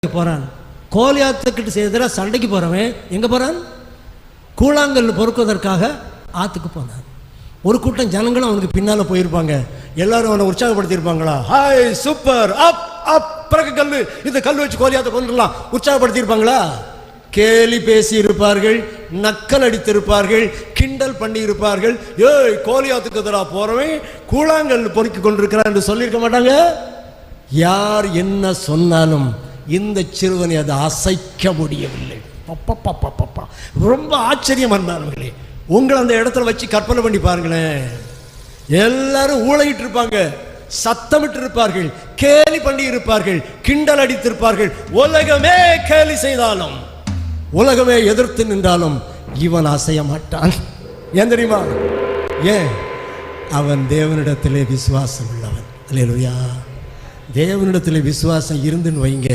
போறான். கோலியாத்துக்கிட்ட எதிராக சண்டைக்கு போறவன் எங்க போறான்? கூழாங்கல் பொறுக்குவதற்காக ஆத்துக்கு போனான். ஒரு கூட்டம் ஜனங்களும் அவனுக்கு பின்னால போயிருப்பாங்க. எல்லாரும் அவனை உற்சாகப்படுத்தியிருப்பாங்களா? ஹாய் சூப்பர், அப் அப் பிறகு கல்லு, இந்த கல் வச்சு கோலியாத்தை கொண்டுடலாம், உற்சாகப்படுத்தியிருப்பாங்களா? கேலி பேசி இருப்பார்கள், நக்கல் அடித்திருப்பார்கள், கிண்டல் பண்ணி இருப்பார்கள். ஏய், கோலியாத்துக்கு எதிராக போறவன் கூழாங்கல் பொறுக்கி கொண்டிருக்கிறான் என்று சொல்லியிருக்க மாட்டாங்க. யார் என்ன சொன்னாலும் இந்த சிறுவனை அதை அசைக்க முடியவில்லை. ரொம்ப ஆச்சரியம் இருந்தார்களே. உங்களை அந்த இடத்துல வச்சு கற்பனை பண்ணி பாருங்களேன். எல்லாரும் ஊழையிட்டு இருப்பாங்க, சத்தமிட்டு இருப்பார்கள், கேலி பண்ணி இருப்பார்கள், கிண்டல் அடித்திருப்பார்கள். உலகமே கேலி செய்தாலும், உலகமே எதிர்த்து நின்றாலும் இவன் அசைய மாட்டான். ஏன் தெரியுமா? ஏன்? அவன் தேவனிடத்திலே விசுவாசம் உள்ளவன். அல்லேலூயா. தேவனிடத்திலே விசுவாசம் இருந்துன்னு வைங்க,